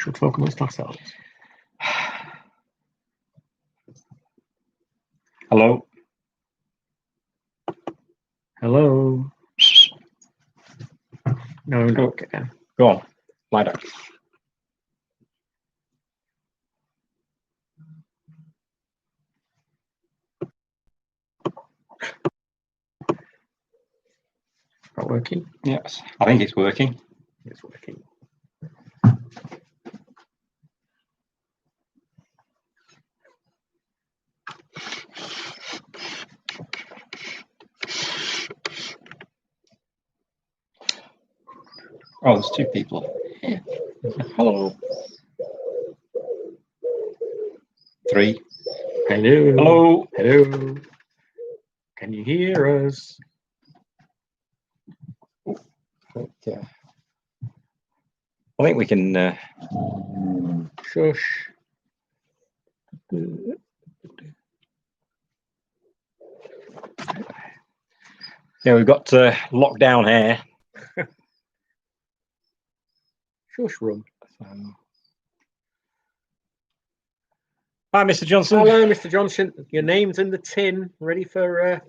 Should talk amongst ourselves. Hello. Hello. No, no. Okay. Go on. Lie down. Not working? Yes, I think it's working. It's working. Oh, there's two people. Hello. Three. Hello. Hello. Hello. Can you hear us? Yeah. I think we can. Shush. Yeah, we've got lockdown here. Shush, run. Hi, Mr. Johnson. Hello, Mr. Johnson. Your name's in the tin, ready for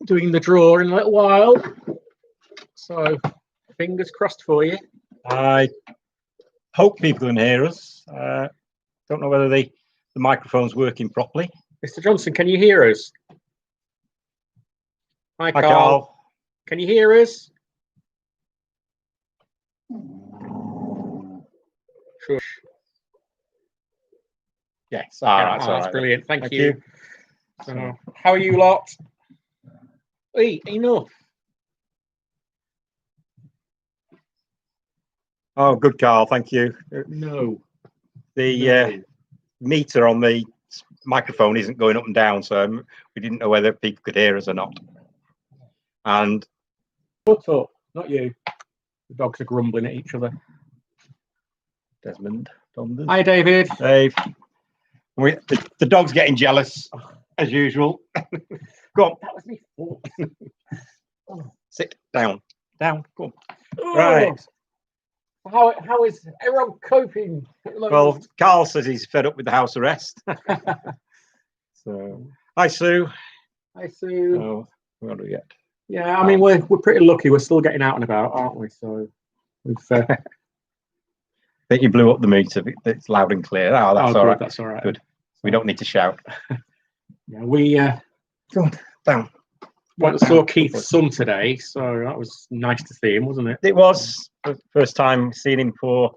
doing the draw in a little while. So, fingers crossed for you. I hope people can hear us. Don't know whether the microphone's working properly. Mr. Johnson, can you hear us? Hi, Hi, Carl. Carl. Can you hear us? Shush. Yes. All right. That's all right. brilliant. Thank Thank you. you. So, how are you lot? Hey, enough. Oh, good, Carl. Thank you. No. The meter on the microphone isn't going up and down, so we didn't know whether people could hear us or not. And What's up? Not you. The dogs are grumbling at each other. Desmond, Donders. Hi, David. Dave. The dog's getting jealous as usual. Go on. That was me. Sit down. Down. Go on. Oh. Right. How is everyone coping? Well, Carl says he's fed up with the house arrest. So, hi, Sue. Hi, Sue. Oh, what do we get? Yeah, I mean we're pretty lucky. We're still getting out and about, aren't we? So we've. I think you blew up the meter. It's loud and clear. Oh, that's all good, right. That's all right. Good. We don't need to shout. Yeah, we Go on, down. went and saw Keith's son today, so that was nice to see him, wasn't it? It was the first time seeing him for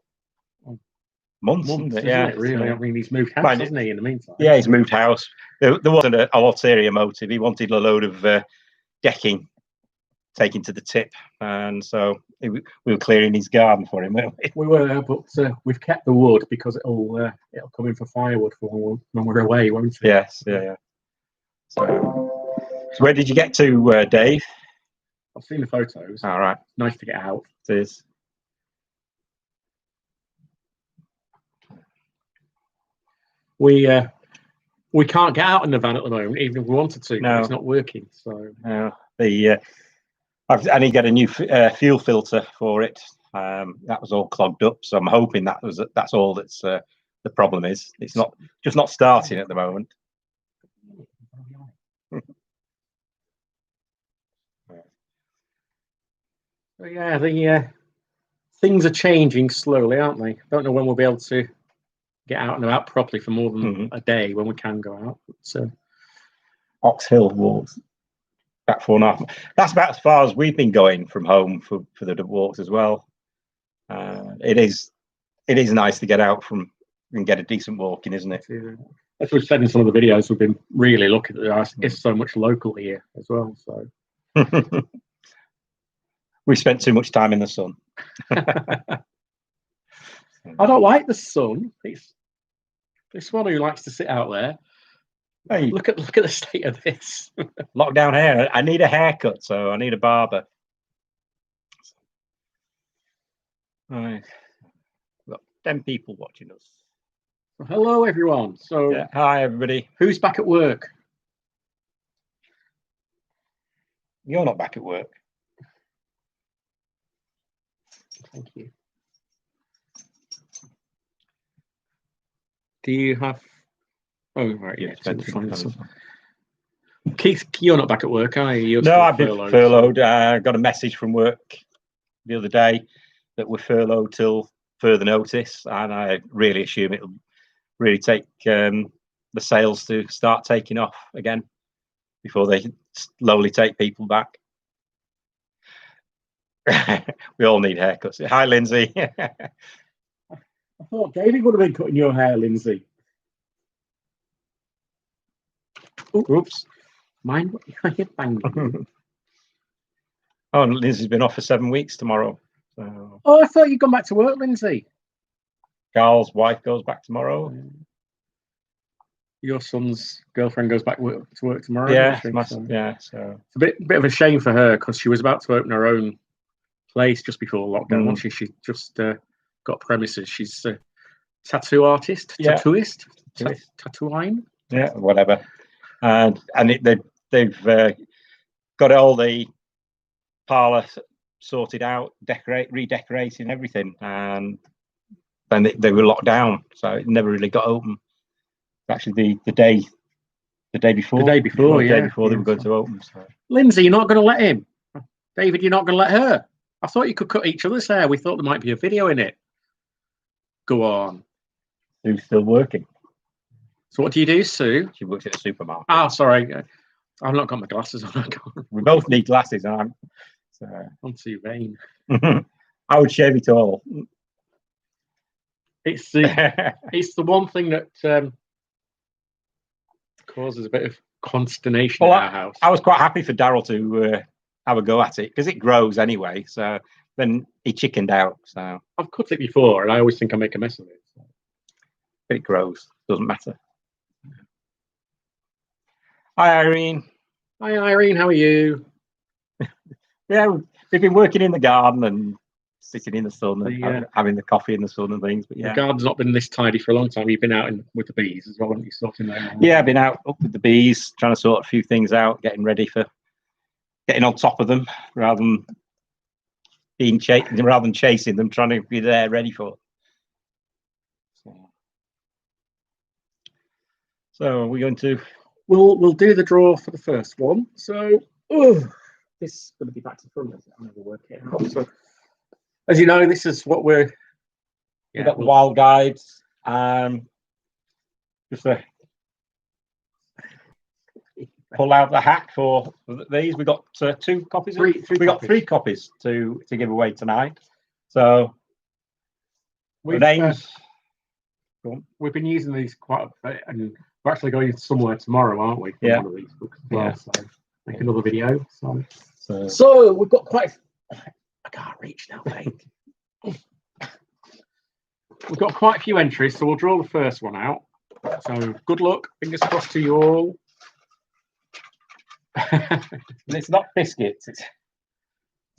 months, isn't it? Yeah, really. So, I mean, he's moved house, hasn't he? In the meantime. Yeah, he's moved house. There wasn't an ulterior motive. He wanted a load of decking taken to the tip, and so we were clearing his garden for him, weren't we? We were, but we've kept the wood because it'll come in for firewood for when we're away, won't it? Yes, yeah. So where did you get to, Dave? I've seen the photos. All right. Nice to get out. It is. We can't get out in the van at the moment, even if we wanted to. No, it's not working. So I need to get a new fuel filter for it. That was all clogged up, so I'm hoping that's all that's the problem is. It's just not starting at the moment. So yeah, the things are changing slowly, aren't they? Don't know when we'll be able to get out and about properly for more than a day when we can go out. But, Ox Hill walks about 4.5. That's about as far as we've been going from home for the walks as well. It is nice to get out and get a decent walking, isn't it? As we've said in some of the videos, we've been really lucky that there is so much local here as well. So we spent too much time in the sun. I don't like the sun. It's one who likes to sit out there. Hey, look at the state of this. Lockdown hair. I need a haircut, so I need a barber. Right. Got 10 people watching us. Well, hello, everyone. So yeah. Hi, everybody. Who's back at work? You're not back at work. Thank you. Do you have? Oh, right, yeah. It's meant to be So. Keith, you're not back at work, are you? You're no, still I've been furloughed. I got a message from work the other day that we're furloughed till further notice, and I really assume it'll really take the sales to start taking off again before they slowly take people back. We all need haircuts. Hi, Lindsay. I thought David would have been cutting your hair, Lindsay. Oops. Mind what you're banging. Oh, and Lindsay's been off for 7 weeks tomorrow. So. Oh, I thought you'd gone back to work, Lindsay. Carl's wife goes back tomorrow. Your son's girlfriend goes back to work tomorrow. Yeah, so it's a bit of a shame for her because she was about to open her own place just before lockdown. She just got premises. She's a tattoo artist, tattooist, tattooing. Yeah, whatever. And they've got all the parlour sorted out, redecorating everything, and then they were locked down, so it never really got open. Actually, the day before they were going to open. So. Lindsay, you're not going to let him. David, you're not going to let her. I thought you could cut each other's hair. We thought there might be a video in it. Go on. Sue's still working. So what do you do, Sue? She works at a supermarket. Oh, sorry. I've not got my glasses on. We both need glasses. I'm too vain. I would shave it all. It's the one thing that causes a bit of consternation in our house. I was quite happy for Daryl to have a go at it because it grows anyway. So then he chickened out. So I've cut it before, and I always think I make a mess of it. So. But it grows. Doesn't matter. Hi, Irene. Hi, Irene. How are you? Yeah, we've been working in the garden and sitting in the sun and having the coffee in the sun and things. But yeah, the garden's not been this tidy for a long time. You've been out with the bees as well, haven't you? Sorting them. Yeah, I've been up with the bees, trying to sort a few things out, getting ready for getting on top of them rather than chasing them, trying to be there ready for them. So we're going to. We'll do the draw for the first one. So this is going to be back to front. I'll never work it out. So, as you know, this is what we've got the wild guides. Just pull out the hat for these. We got 2 copies. We got 3 copies to give away tonight. So we've been using these quite a bit, and we're actually going somewhere tomorrow, aren't we? Yeah. One of these books as well. So make another video. So we've got quite. I can't reach now, mate. We've got quite a few entries, so we'll draw the first one out. So good luck. Fingers crossed to you all. It's not biscuits.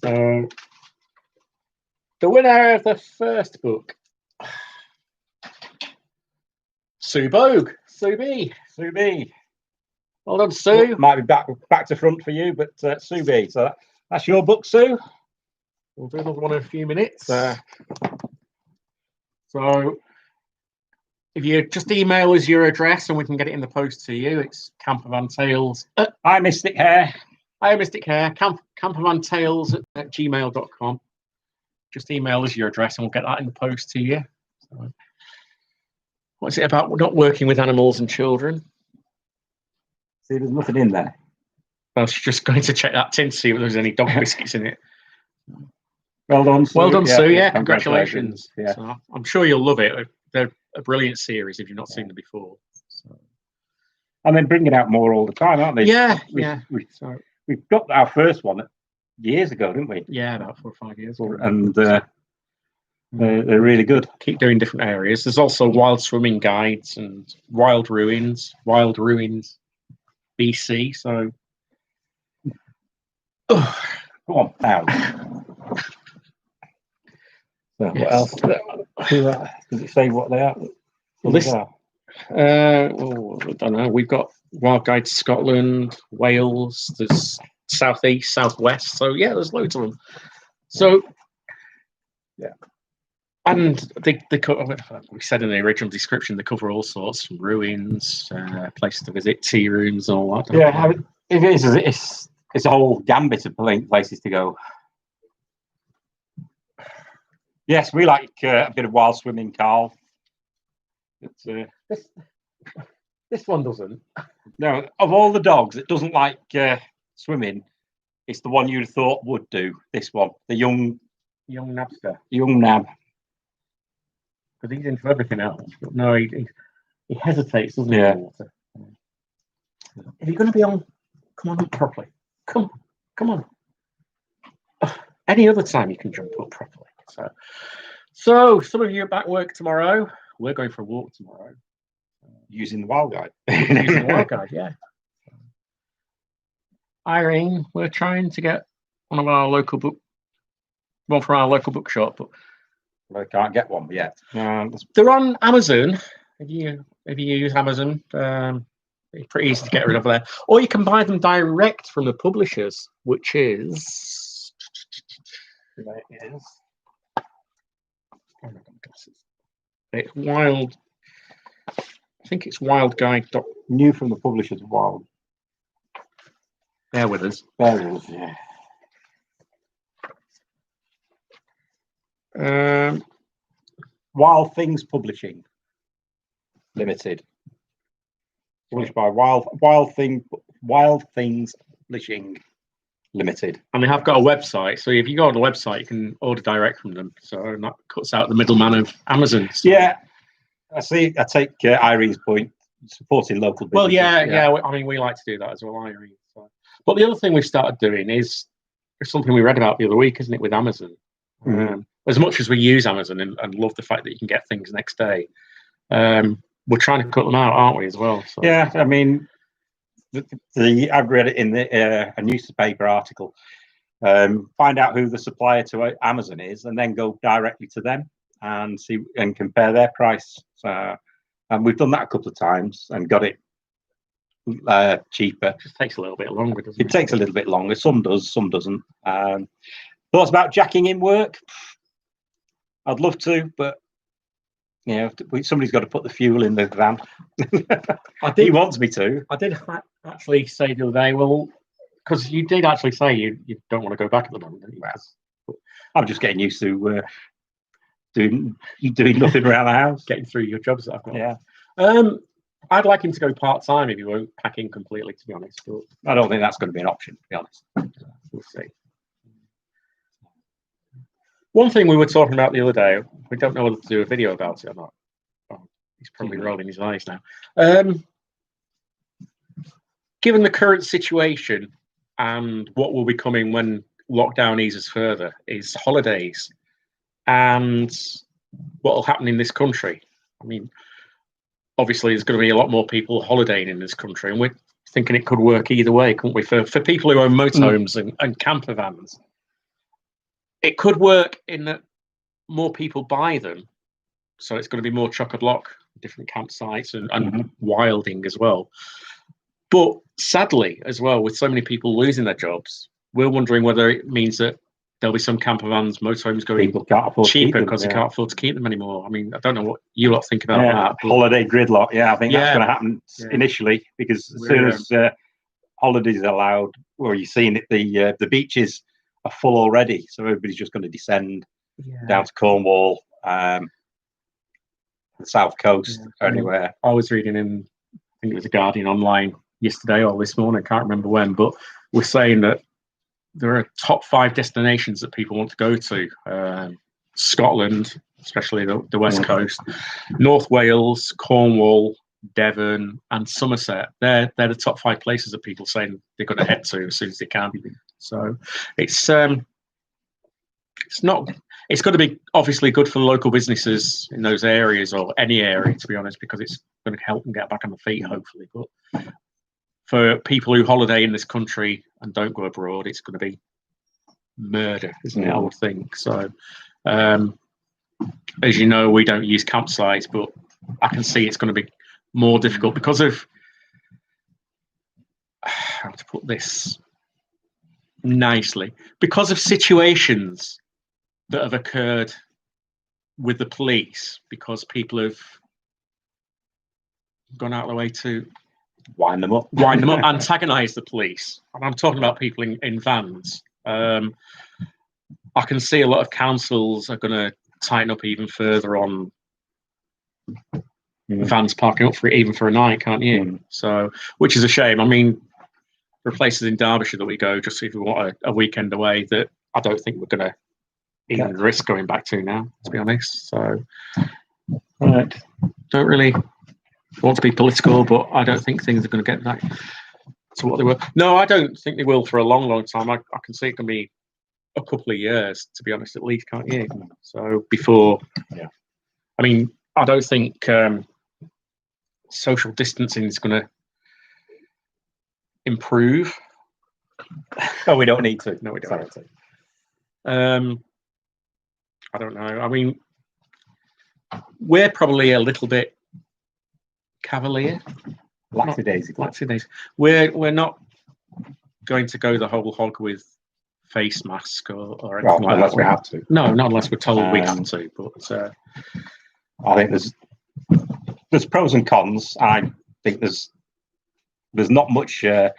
So the winner of the first book, Sue Bogue. Sue B. Well done, Sue. Might be back to front for you, but Sue B. So that's your book, Sue. We'll do another one in a few minutes. So if you just email us your address and we can get it in the post to you, it's Campervan Tales. Hi, Mystic Hair. Campervantales@gmail.com. Just email us your address and we'll get that in the post to you. So, what's it about? We're not working with animals and children. See, there's nothing in there. I was just going to check that tin to see if there's any dog biscuits in it. Well done, Sue. Well done, Sue. Yeah, congratulations. Yeah. So I'm sure you'll love it. They're a brilliant series if you've not seen them before. So. And then bringing out more all the time, aren't they? Yeah, We've got our first one years ago, didn't we? Yeah, about 4 or 5 years. And they're really good. Keep doing different areas. There's also wild swimming guides and wild ruins BC. So, go on now. So what else? Does it say what they are? Well, I don't know. We've got Wild Guide to Scotland, Wales. There's southeast, southwest. So yeah, there's loads of them. So And they cover, we said in the original description, they cover all sorts from ruins, places to visit, tea rooms, and all that. Yeah, it is. It's a whole gambit of places to go. Yes, we like a bit of wild swimming, Carl. This one doesn't. No, of all the dogs, it doesn't like swimming. It's the one you'd have thought would do. This one, the young Nabster. Young Nab. Because he's into everything else. But no, he hesitates, doesn't he? Yeah. If you're going to be on, come on up properly. Come on. Any other time you can jump up properly. So some of you are back work tomorrow. We're going for a walk tomorrow. Using the Wild Guide. Using the Wild Guide, yeah. Irene, we're trying to get one from our local bookshop, but I can't get one yet. They're on Amazon. If you use Amazon, it's pretty easy to get rid of there. Or you can buy them direct from the publishers, which is it's Wild. I think it's Wild Guide. New from the publishers, Wild. Bear with us. Yeah. Wild Things Publishing Limited. Published by Wild Things Publishing Limited. And they have got a website, so if you go on the website, you can order direct from them. So that cuts out the middleman of Amazon. So. Yeah, I see. I take Irene's point, supporting local businesses. Well, yeah. I mean, we like to do that as well, Irene. So. But the other thing we've started doing is something we read about the other week, isn't it, with Amazon? Mm-hmm. As much as we use Amazon and love the fact that you can get things next day, we're trying to cut them out, aren't we, as well? So. Yeah, I mean, I've read it in a newspaper article. Find out who the supplier to Amazon is, and then go directly to them and see and compare their price. So, and we've done that a couple of times and got it cheaper. It just takes a little bit longer, doesn't it? It takes a little bit longer. Some does, some doesn't. Thoughts about jacking in work? I'd love to, but somebody's got to put the fuel in the van. He wants me to. I did actually say the other day, well, because you did actually say you don't want to go back at the moment, didn't you? I'm just getting used to doing nothing around the house, getting through your jobs that I've got. Yeah. I'd like him to go part-time if he won't pack in completely, to be honest. But I don't think that's going to be an option, to be honest. We'll see. One thing we were talking about the other day, we don't know whether to do a video about it or not. Oh, he's probably rolling his eyes now. Given the current situation and what will be coming when lockdown eases further, is holidays and what will happen in this country. I mean, obviously, there's going to be a lot more people holidaying in this country, and we're thinking it could work either way, couldn't we? For people who own motorhomes and camper vans, it could work in that more people buy them, so it's going to be more chock-a-block, different campsites and wilding as well. But sadly, as well, with so many people losing their jobs, we're wondering whether it means that there'll be some camper vans, motorhomes going cheaper because they can't afford to keep them anymore. I mean, I don't know what you lot think about that. Holiday gridlock. Yeah, I think that's going to happen initially, because as soon as holidays are allowed, or you're seeing it, the beaches are full already, so everybody's just going to descend down to Cornwall, the south coast, anywhere. I was reading in, I think it was a Guardian online yesterday or this morning, I can't remember when, but we're saying that there are top 5 destinations that people want to go to. Scotland, especially the west coast, North Wales, Cornwall, Devon, and Somerset. They're the top 5 places that people saying they're going to head to as soon as they can. So it's going to be obviously good for the local businesses in those areas, or any area, to be honest, because it's going to help them get back on their feet, hopefully. But for people who holiday in this country and don't go abroad, it's going to be murder, isn't it? I would think so. As you know, we don't use campsites, but I can see it's going to be more difficult because of, how to put this nicely, because of situations that have occurred with the police because people have gone out of the way to wind them up, antagonise the police. And I'm talking about people in vans. I can see a lot of councils are going to tighten up even further on vans parking up for even for a night, can't you? So, which is a shame. I mean, for places in Derbyshire that we go, just if we want a weekend away, that I don't think we're going to even risk going back to now, to be honest. So, don't really want to be political, but I don't think things are going to get back to what they were. No, I don't think they will for a long, long time. I can see it can be a couple of years, to be honest, at least, can't you? So before, I mean, I don't think social distancing is going to improve. No, we don't need to. No, we don't need to. I don't know. I mean, we're probably a little bit cavalier. Lackadaisical. We're not going to go the whole hog with face mask or anything like unless that. we have to. No, not unless we're told we have to. But I think there's pros and cons. I think there's not much to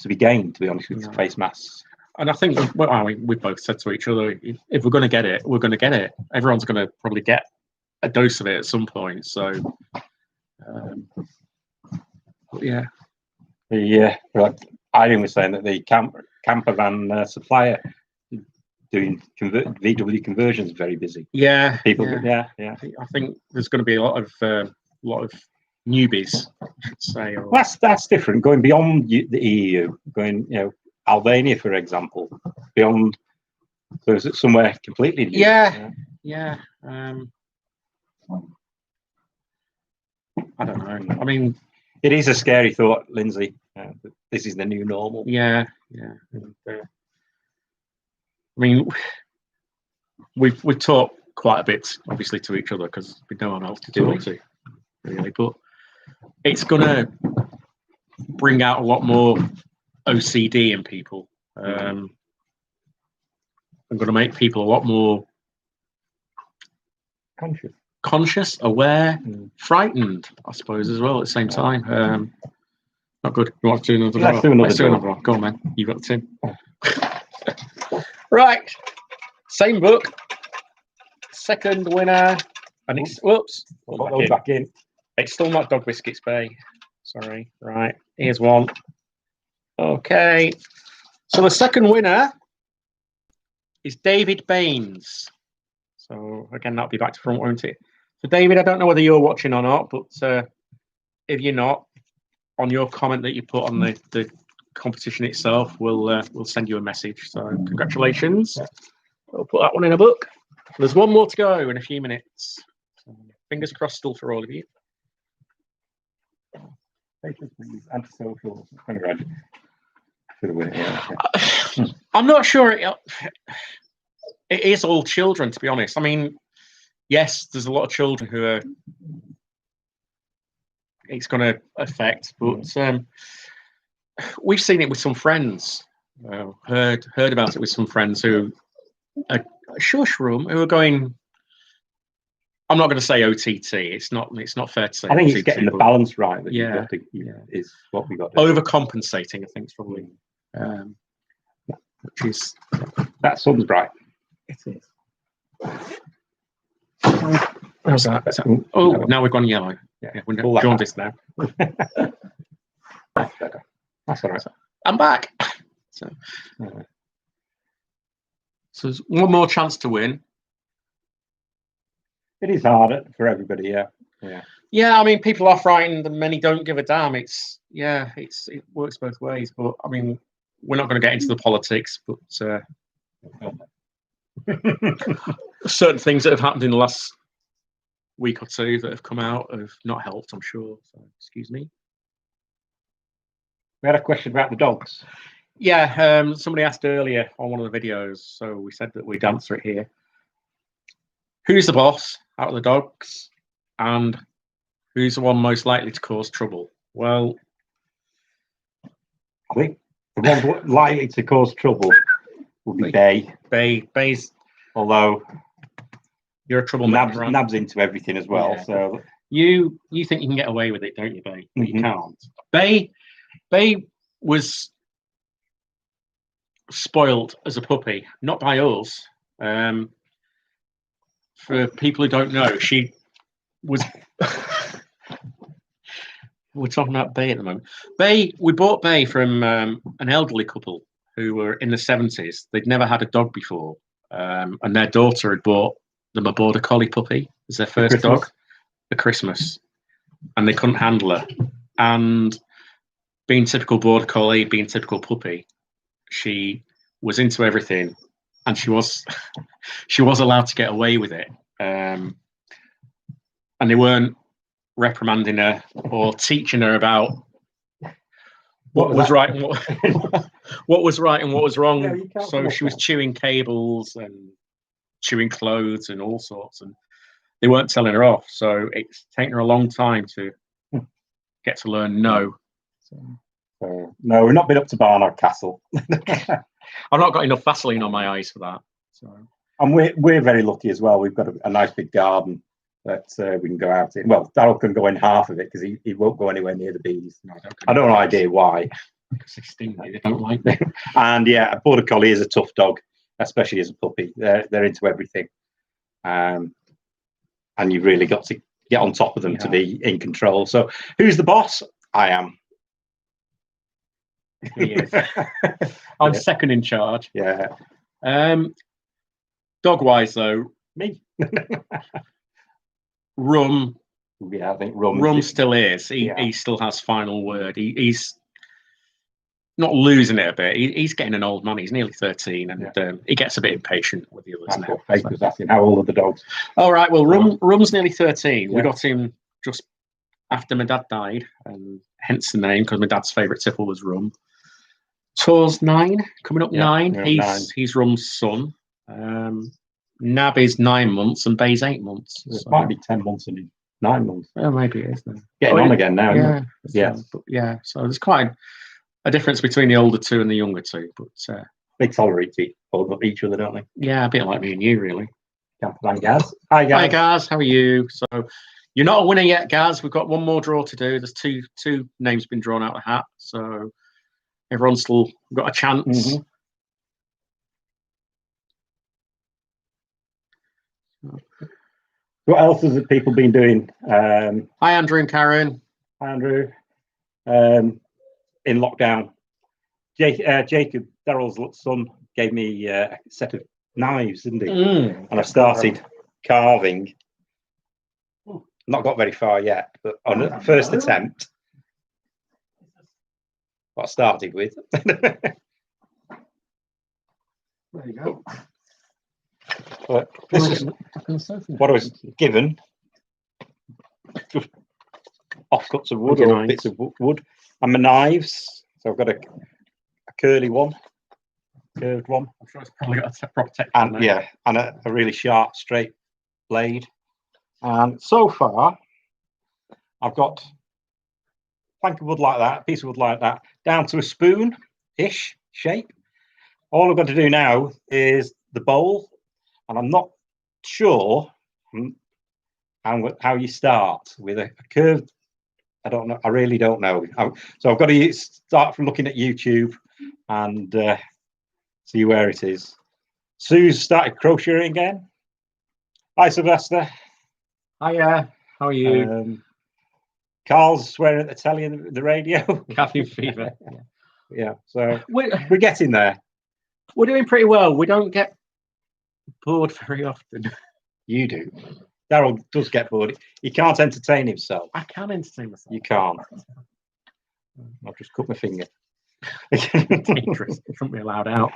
be gained, to be honest, with face masks. And I think we both said to each other, if we're going to get it, we're going to get it. Everyone's going to probably get a dose of it at some point. So, yeah. Irene was saying that the camper van supplier doing VW conversions very busy. Yeah, people. Yeah. I think there's going to be a lot of newbies, I should say. That's different. Going beyond the EU, going Albania, for example, beyond. So is it somewhere completely new? Yeah. I don't know. I mean, it is a scary thought, Lindsay. This is the new normal. Yeah. And, I mean, we've talked quite a bit, obviously, to each other because we don't know one else to talk to, really. But it's going to bring out a lot more OCD in people. I'm going to make people a lot more conscious, aware, frightened, I suppose, as well at the same time. Not good. You want to do another? Let's do another one. Go on, man. You've got the tin. Right. Same book. Second winner. And it's back in. It's still not Dog Biscuits Bay. Sorry. Right. Here's one. Okay. So the second winner is David Baines. So again, that'll be back to front, won't it? So David, I don't know whether you're watching or not, but if you're not, on your comment that you put on the competition itself, we'll send you a message. So congratulations. We'll put that one in a book. There's one more to go in a few minutes. So fingers crossed still for all of you. Antisocial. I'm not sure it is all children, to be honest. I mean, yes, there's a lot of children who it's going to affect, but we've seen it with some friends. Heard about it with some friends who are shush room who are going. I'm not going to say OTT. It's not fair to say. I think OTT, it's getting the balance right. That is what we got. Overcompensating, I think, is probably. Which is that sun's bright. It is. How's that? Oh, now we've gone yellow. Yeah, we're jaundiced now. That's all right. I'm back. So there's one more chance to win. It is harder for everybody, Yeah, I mean, people are frightened and many don't give a damn. It works both ways. But I mean, we're not going to get into the politics, but certain things that have happened in the last week or two that have come out have not helped, I'm sure. So, excuse me. We had a question about the dogs. Yeah, somebody asked earlier on one of the videos, so we said that we'd answer it here. Who's the boss out of the dogs, and who's the one most likely to cause trouble? Well, I think the one likely to cause trouble would be Bay. Bay's, although You're a troublemaker. Right? Nab's into everything as well. Yeah. So you think you can get away with it, don't you, Bay? But you Mhm. can't. Bay was spoilt as a puppy, not by us. For people who don't know, she was. We're talking about Bay at the moment. We bought Bay from an elderly couple who were in the 70s. They'd never had a dog before, and their daughter had bought them a border collie puppy as their first dog for Christmas, and they couldn't handle her. And being typical border collie, being typical puppy, she was into everything, and she was allowed to get away with it. And they weren't reprimanding her or teaching her about what was right and what was right and what was wrong. Yeah, so she was chewing cables and chewing clothes and all sorts, and they weren't telling her off. So it's taken her a long time to get to learn no. So, no, we've not been up to Barnard Castle. I've not got enough Vaseline on my eyes for that. So, and we're very lucky as well. We've got a nice big garden that we can go out in. Well, Daryl can go in half of it because he won't go anywhere near the bees. No, I don't have no idea why. Because they sting me. They don't like them. And yeah, a border collie is a tough dog, especially as a puppy. They're into everything, and you've really got to get on top of them to be in control. So, who's the boss? I am. I'm second in charge. Yeah. Dog wise though, me. Rum. Yeah, I think Rum. Rum still is. He still has final word. He's not losing it a bit. He's getting an old man. He's nearly 13, and he gets a bit impatient with the others now. Faith was asking how old are the dogs. All right. Well, Rum's nearly 13. Yeah. We got him just after my dad died, and hence the name because my dad's favourite tipple was Rum. Tor's 9, coming up 9. He's Rum's son. Nab is 9 months and Bay's 8 months. It might be 10 months and 9 months. Well, maybe it is. Getting on again now. Yeah. Yeah. So there's quite a difference between the older two and the younger two. But they tolerate each other, don't they? Yeah, a bit like me and you, really. Gaz. Hi, Gaz. Hi, Gaz. How are you? So you're not a winner yet, Gaz. We've got one more draw to do. There's two names been drawn out of the hat. So everyone's still got a chance. Mm-hmm. What else has people been doing? Hi, Andrew and Karen. Hi, Andrew. In lockdown, Jacob, Daryl's son, gave me a set of knives, didn't he? And I started carving. Not got very far yet, but on the first attempt, what I started with. There you go. But this is what I was given. Just offcuts of wood or bits of wood, and my knives. So I've got a curved one. I'm sure it's probably got a proper texture. And and a really sharp, straight blade. And so far, I've got a plank of wood like that, a piece of wood like that, down to a spoon-ish shape. All I've got to do now is the bowl. And I'm not sure how you start with a curved. I don't know. I really don't know. So I've got to start from looking at YouTube and see where it is. Sue's started crocheting again. Hi, Sylvester. Hiya. How are you? Carl's swearing at the telly and the radio. Cabin fever. Yeah. So we're getting there. We're doing pretty well. We don't get bored very often. You do. Daryl does get bored. He can't entertain himself. I can entertain myself. You can't. I've just cut my finger. Dangerous. It shouldn't be allowed out.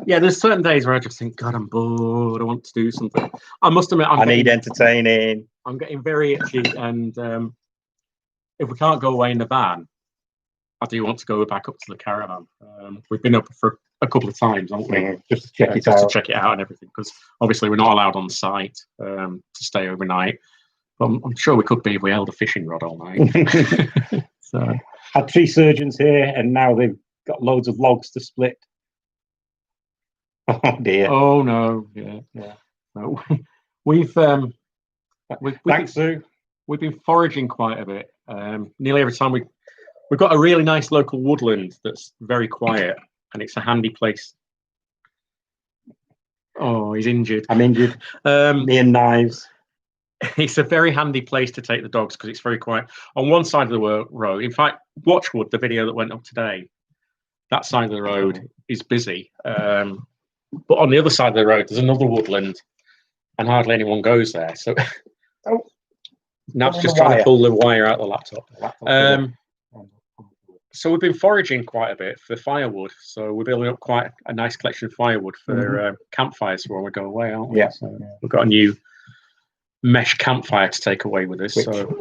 Yeah, there's certain days where I just think, God, I'm bored. I want to do something. I must admit, I need entertaining. I'm getting very itchy, and if we can't go away in the van, I do want to go back up to the caravan. We've been up for a couple of times, haven't we? Just to check it out and everything, because obviously we're not allowed on site to stay overnight. But I'm sure we could be if we held a fishing rod all night. So had 3 surgeons here, and now they've got loads of logs to split. Oh dear. Oh no. Yeah. So we've Thanks, Sue. we've been foraging quite a bit. Nearly every time we've got a really nice local woodland that's very quiet, and it's a handy place. Oh, he's injured. I'm injured. Me and knives. It's a very handy place to take the dogs because it's very quiet. On one side of the road, in fact, Watchwood, the video that went up today, that side of the road is busy. But on the other side of the road, there's another woodland, and hardly anyone goes there. So now it's just trying to pull the wire out of the laptop. So we've been foraging quite a bit for firewood. So we're building up quite a nice collection of firewood for campfires when we go away, aren't we? Yeah. So we've got a new mesh campfire to take away with us. So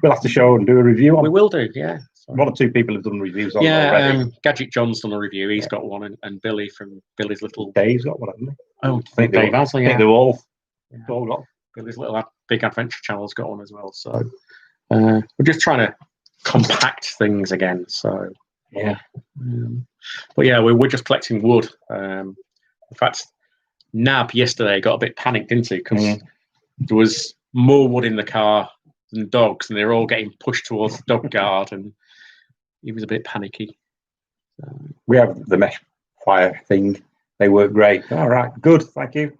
we'll have to show and do a review on. We will do, yeah. So, one or two people have done reviews on it already. Gadget John's done a review. He's got one, and Billy from Billy's little. Dave's got one, hasn't he? Oh, I think Dave has. I think they've all got. Billy's little Big Adventure Channel's got one as well. So we're just trying to compact things again. So yeah, but yeah, we're just collecting wood. In fact, Nab yesterday got a bit panicked, didn't he? Because there was more wood in the car than dogs, and they were all getting pushed towards the dog guard, and he was a bit panicky. We have the mesh fire thing. They work great. All right, good, thank you.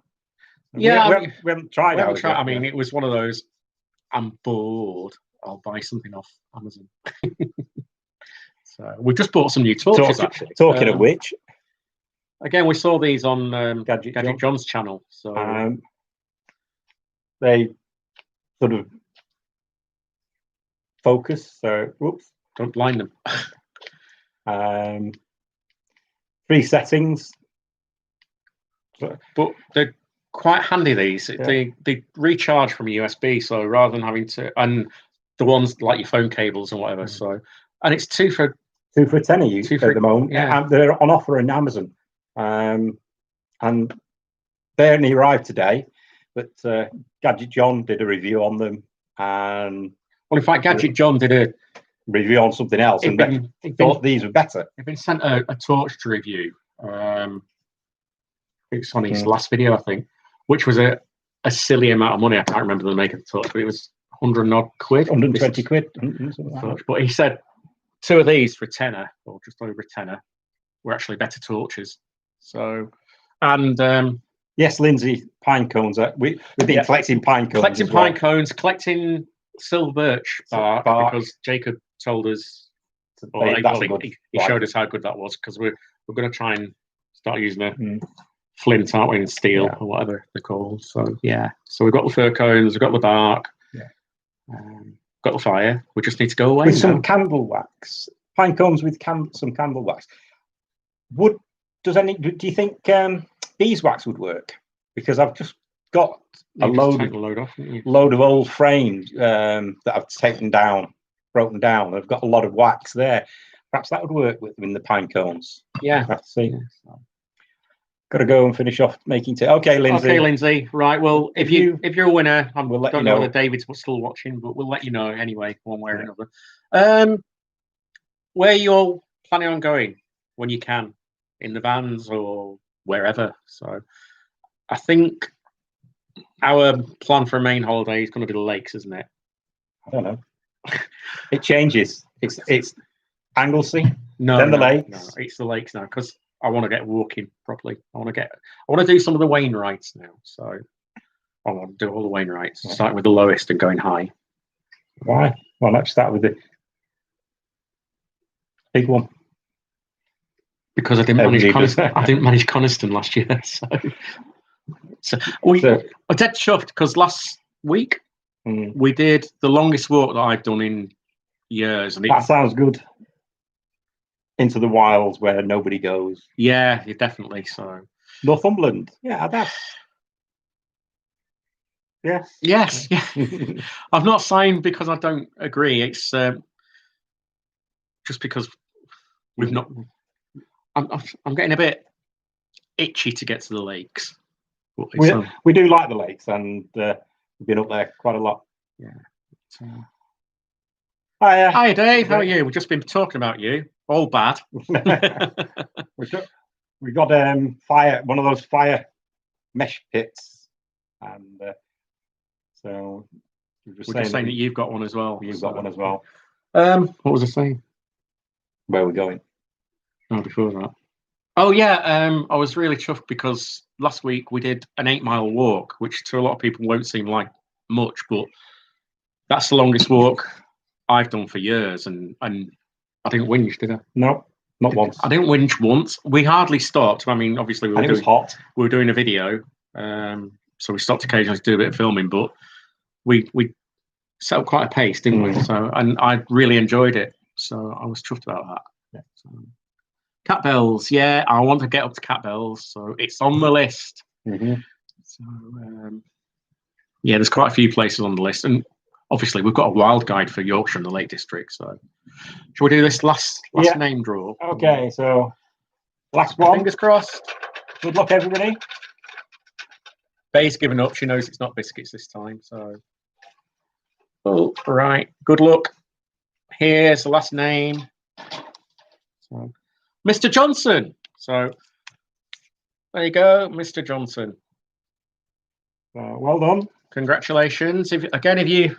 Yeah, we haven't tried it. I mean, it was one of those. I'm bored. I'll buy something off Amazon. So we just bought some new torches. Talking of which, again, we saw these on Gadget John's channel. So they sort of focus. So, whoops, don't blind them. 3 settings, but they're quite handy. These they recharge from a USB. So rather than having to, and the ones like your phone cables and whatever. So, and it's 2 for a tenner at the moment. Yeah, and they're on offer on Amazon. And they only arrived today, but Gadget John did a review on them, and well, in fact, Gadget John did a review on something else, and thought these were better. They've been sent a torch to review. It's on his last video, I think, which was a silly amount of money. I can't remember the make of the torch, but it was 100 odd quid, 120 quid. But he said 2 of these for a tenner, or just over a tenner, were actually better torches. So, and yes, Lindsay, pine cones. We've been collecting pine cones. Collecting silver birch bark because Jacob told us, he showed us how good that was, because we're going to try and start using a flint, aren't we, and steel or whatever they're called. So so we've got the fir cones, we've got the bark, got the fire. We just need to go away with some candle wax. Pine cones with some candle wax. Do you think beeswax would work? Because I've just got a load of old frames that I've broken down. I've got a lot of wax there. Perhaps that would work with them in the pine cones. Yeah. Let's see. Got to go and finish off making tea. Okay, Lindsay. Right. Well, if you're a winner, we'll let don't you know know whether David's still watching, but we'll let you know anyway, one way or another. Where you're planning on going when you can, in the vans or wherever. So, I think our plan for a main holiday is going to be the lakes, isn't it? I don't know. It changes. It's Anglesey, then the lakes. No, it's the lakes now, because I want to get walking properly. I want to do some of the Wainwrights now. So I want to do all the Wainwrights, starting with the lowest and going high. Why? Well, let's start with the big one. Because I didn't manage Coniston last year. So I'm dead chuffed, because last week we did the longest walk that I've done in years. And that sounds good. Into the wilds where nobody goes. Yeah, definitely. So Northumberland. Yeah, that's. Yes. I've not signed because I don't agree. It's just because we've not. I'm getting a bit itchy to get to the lakes. We do like the lakes, and we've been up there quite a lot. Yeah. Hi, Dave. How are you? We've just been talking about you. All bad. we got fire. One of those fire mesh pits And so we're just saying that you've got one as well. You've got one as well. What was I saying? Where are we going? Oh, before that. Oh yeah, I was really chuffed because last week we did an 8-mile walk, which to a lot of people won't seem like much, but that's the longest walk I've done for years, and I didn't whinge, did I? No, not once. I didn't whinge once. We hardly stopped. I mean, obviously it was hot. We were doing a video, so we stopped occasionally to do a bit of filming, but we set up quite a pace, didn't we? So, and I really enjoyed it. So I was chuffed about that. Yeah. So, Cat Bells, yeah, I want to get up to Cat Bells, so it's on the list. So yeah, there's quite a few places on the list, and obviously we've got a wild guide for Yorkshire and the Lake District. So shall we do this last name draw? Okay, so last one. Fingers crossed. Good luck, everybody. Bay's given up. She knows it's not biscuits this time. So, oh, right. Good luck. Here's the last name. So, Mr. Johnson. So, there you go, Mr. Johnson. Well done. Congratulations. If you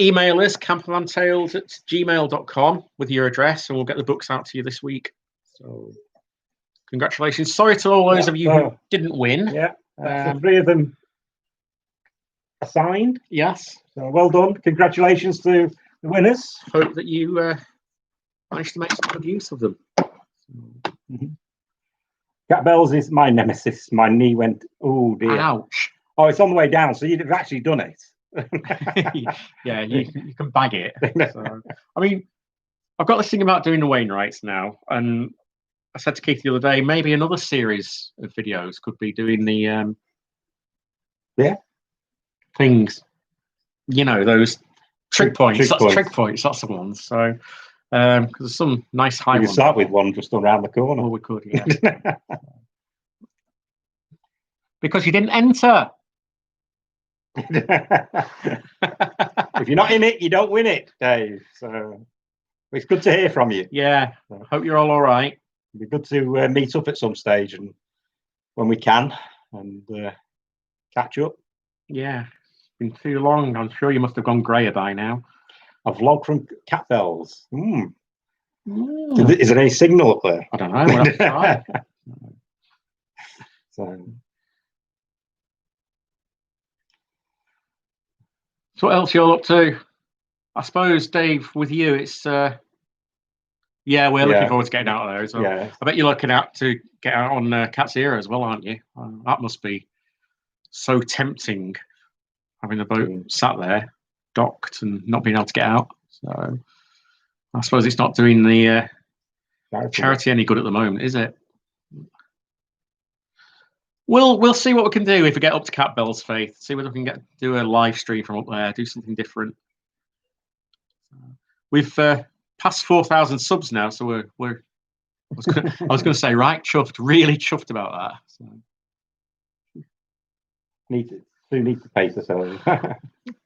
email us, campervantales@gmail.com with your address, and we'll get the books out to you this week. So, congratulations. Sorry to all those of you who didn't win. Yeah. So 3 of them assigned. Yes. So well done. Congratulations to the winners. Hope that you managed to make some good use of them. Cat Bells is my nemesis. My knee went, oh dear. Ouch. Oh, it's on the way down, so you'd have actually done it. Yeah, you can bag it. So, I mean, I've got this thing about doing the Wainwrights now, and I said to Keith the other day, maybe another series of videos could be doing the things, those trig points. Trig points. That's the ones. So, because there's some nice high ones. We start with one just around the corner. Oh, we could, yeah. Because you didn't enter. If you're not in it, you don't win it, Dave. So it's good to hear from you. Yeah. Hope you're all right. It'd be good to meet up at some stage and when we can and catch up. Yeah. It's been too long. I'm sure you must have gone grayer by now. A vlog from Cat Bells. Is there any signal up there? I don't know. We'll have to try. So what else you're up to? I suppose, Dave, with you, it's we're looking forward to getting out of there as well. Yeah. I bet you're looking out to get out on Cat's Ear as well, aren't you? That must be so tempting, having the boat sat there, docked, and not being able to get out. So I suppose it's not doing the charity any good at the moment, is it? We'll see what we can do if we get up to Cat Bells, Faith. See whether we can do a live stream from up there, do something different. We've passed 4,000 subs now, so we're. I was going to say right chuffed, really chuffed about that. So. Need to pace ourselves.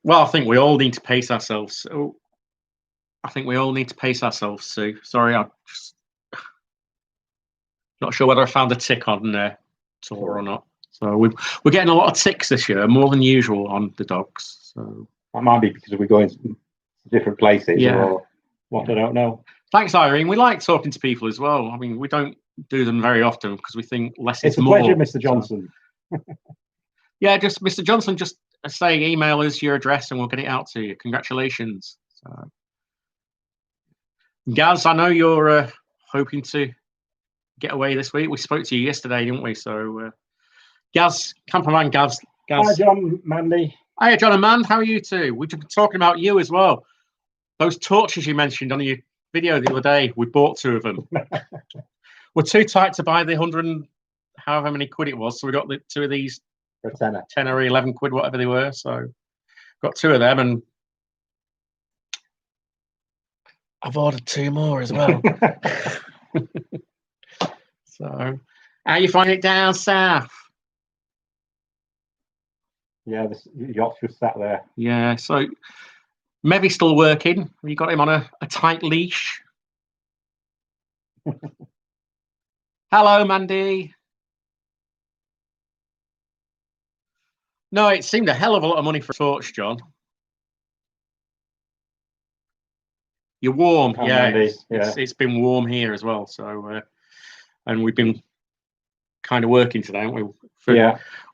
Well, I think we all need to pace ourselves. Oh, I think we all need to pace ourselves, Sue. Sorry, I'm just not sure whether I found a tick on tour or not. So we're getting a lot of ticks this year, more than usual on the dogs. So that might be because we're going to different places or what, I don't know. Thanks, Irene. We like talking to people as well. I mean, we don't do them very often because we think less is more. It's a pleasure, Mr. Johnson. So, yeah, just Mr. Johnson, just say email us your address and we'll get it out to you. Congratulations. So, Gaz, I know you're hoping to get away this week. We spoke to you yesterday, didn't we? So, Gaz, camperman Gaz. Hi, John, Mandy. Hiya, John and Mand. How are you two? We've been talking about you as well. Those torches you mentioned on your video the other day, we bought 2 of them. We're too tight to buy the 100 and however many quid it was, so we got the 2 of these for a tenner. 10 or 11 quid, whatever they were. So, got 2 of them, and I've ordered 2 more as well. So, how you find it down south? Yeah, the yacht's just sat there. Yeah, so Mevy's still working. You got him on a tight leash. Hello, Mandy. No, it seemed a hell of a lot of money for a torch, John. You're warm, yeah. It's been warm here as well. So, and we've been kind of working today, haven't we?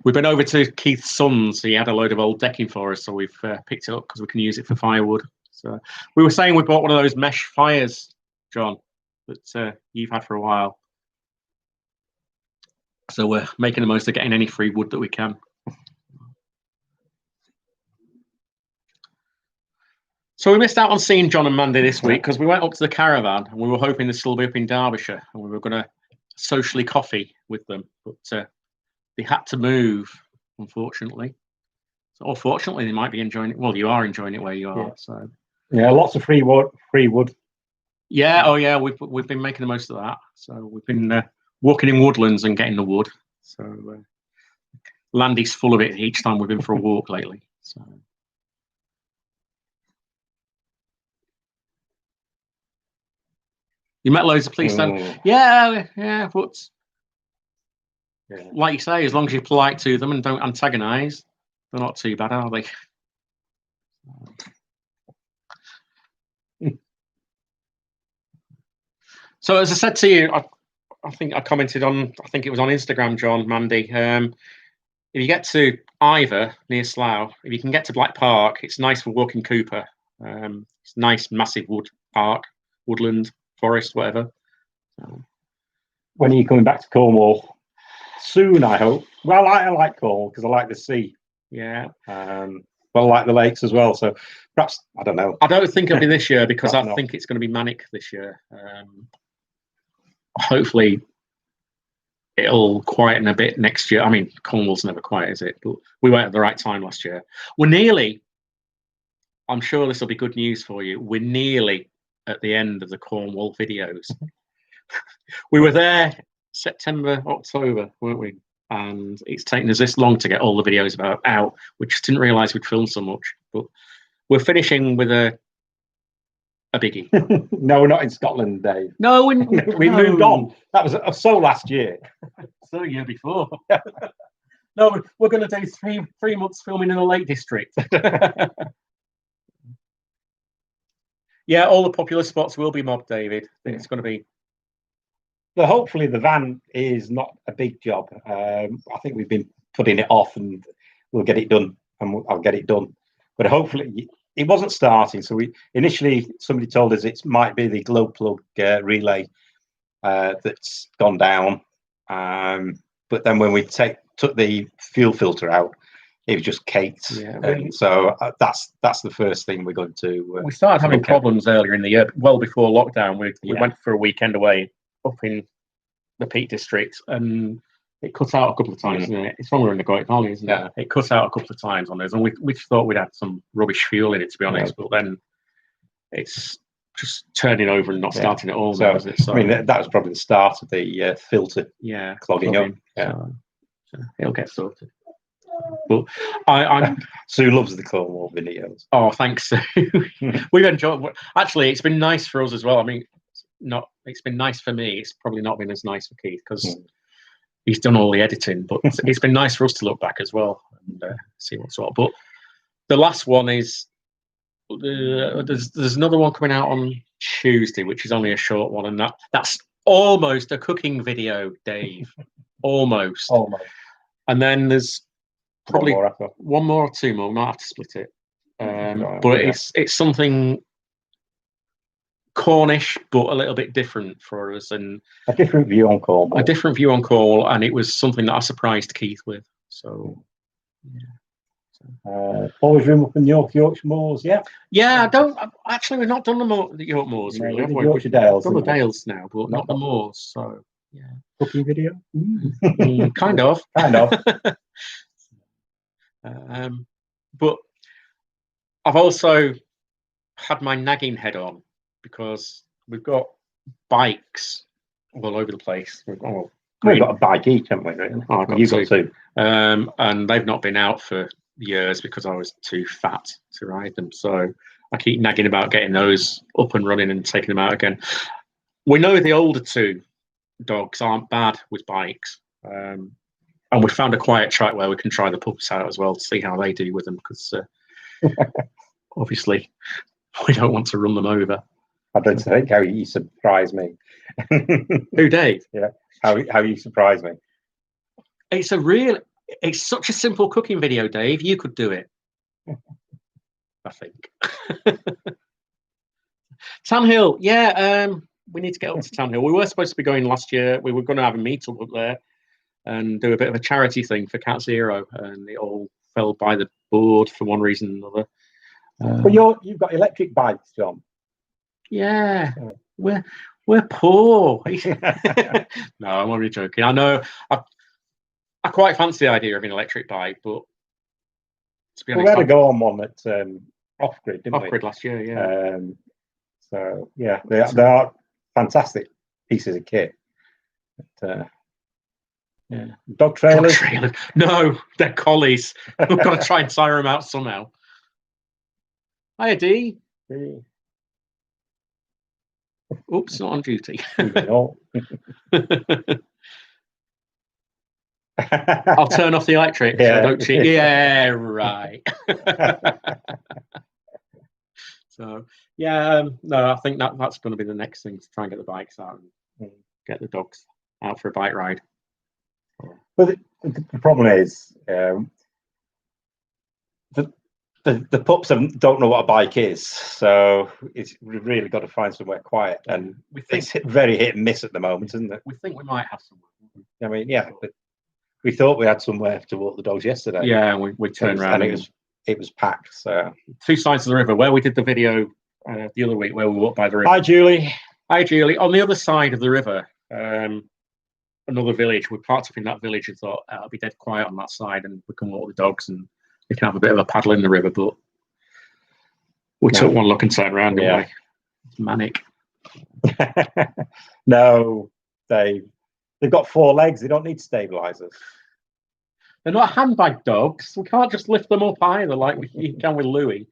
We've been over to Keith's son's. He had a load of old decking for us, so we've picked it up because we can use it for firewood. So we were saying we bought one of those mesh fires, John, that you've had for a while. So we're making the most of getting any free wood that we can. So we missed out on seeing John and Mandy this week because we went up to the caravan and we were hoping to still be up in Derbyshire and we were going to socially coffee with them, but they had to move, unfortunately. So, or fortunately, they might be enjoying it. Well, you are enjoying it where you are. So lots of free wood. Yeah, oh yeah, we've been making the most of that. So we've been walking in woodlands and getting the wood. So Landy's full of it each time we've been for a walk lately. So. You met loads of police then? Yeah, but like you say, as long as you're polite to them and don't antagonise, they're not too bad, are they? So as I said to you, I think I commented on, I think it was on Instagram, John, Mandy. If you get to Ivor near Slough, if you can get to Black Park, it's nice for walking Cooper. It's nice, massive woodland, forest, whatever. When are you coming back to Cornwall? Soon, I hope. Well, I like Cornwall because I like the sea. Yeah. But I like the lakes as well. So perhaps, I don't know. I don't think it'll be this year because I think it's going to be manic this year. Hopefully it'll quieten a bit next year. I mean, Cornwall's never quiet, is it? But we went at the right time last year. We're nearly, I'm sure this will be good news for you, we're nearly at the end of the Cornwall videos. We were there September, October, weren't we? And it's taken us this long to get all the videos out. We just didn't realise we'd filmed so much. But we're finishing with a biggie. No, we're not in Scotland, Dave. No, we moved on. That was so last year. So the year before. No, we're going to do three months filming in the Lake District. Yeah, all the popular spots will be mobbed, David. It's going to be. So hopefully the van is not a big job. I think we've been putting it off, and we'll get it done, and I'll get it done. But hopefully it wasn't starting. So initially somebody told us it might be the glow plug relay that's gone down. But then when we took the fuel filter out, it was just caked. Yeah, and so that's the first thing we're going to. We started having problems earlier in the year, well before lockdown. We went for a weekend away up in the Peak District, and it cut out a couple of times. It's when we were in the Great Valley, isn't it? It cut out a couple of times on us, and we thought we'd had some rubbish fuel in it, to be honest. But then it's just turning over and not starting at all. So, now, is it? So, I mean, that was probably the start of the filter clogging up. So it'll get sorted. But I'm Sue loves the Cornwall videos. Oh, thanks, Sue. We've enjoyed. Actually, it's been nice for us as well. I mean, it's been nice for me. It's probably not been as nice for Keith because he's done all the editing. But it's been nice for us to look back as well and see what's what. But the last one is there's another one coming out on Tuesday, which is only a short one, and that's almost a cooking video, Dave. Almost. And then there's probably one more or two more. We might have to split it. But it's something Cornish, but a little bit different for us, and a different view on Cornwall. A different view on Cornwall, and it was something that I surprised Keith with. So, always room up in the Yorkshire Moors, Yeah, we've not done the York Moors really. The Yorkshire Dales. Done the Dales now, but not the Moors. So, cooking video. Kind of. But I've also had my nagging head on because we've got bikes all over the place. We've got a bike each, haven't we? Really? I've got two. And they've not been out for years because I was too fat to ride them. So I keep nagging about getting those up and running and taking them out again. We know the older two dogs aren't bad with bikes. And And we found a quiet track where we can try the pups out as well to see how they do with them, because obviously we don't want to run them over. I don't think how you surprise me. Who, Dave? Yeah, how you surprise me. It's such a simple cooking video, Dave. You could do it, I think. Tannhill, yeah. We need to get up to Tannhill. We were supposed to be going last year. We were going to have a meet-up up there and do a bit of a charity thing for Cat Zero, and it all fell by the board for one reason or another. But you've got electric bikes, John. Yeah, we're poor. No, I'm only joking. I know. I quite fancy the idea of an electric bike, but to be honest, we had to go on one at Off Grid, didn't we? Off Grid last year, yeah. So yeah, they are fantastic pieces of kit. But, yeah, dog trailers. No, they're collies. We've got to try and tire them out somehow. Hiya, D. Oops, not on duty. I'll turn off the electric. Yeah. So don't cheat. Yeah, right. So yeah, no, I think that's going to be the next thing, to try and get the bikes out and get the dogs out for a bike ride. But the problem is, the pups don't know what a bike is, so we've really got to find somewhere quiet, and it's very hit and miss at the moment, isn't it? We think we might have somewhere. I mean, yeah, but we thought we had somewhere to walk the dogs yesterday. Yeah, we turned around and it was packed. So two sides of the river where we did the video the other week, where we walked by the river. Hi, Julie. Hi, Julie. On the other side of the river, another village. We parked up in that village and thought it'll be dead quiet on that side, and we can walk the dogs and we can have a bit of a paddle in the river. But we took one look and turned around. Yeah, we? It's manic. No, they've got 4 legs. They don't need stabilizers. They're not handbag dogs. We can't just lift them up either like we can with Louis.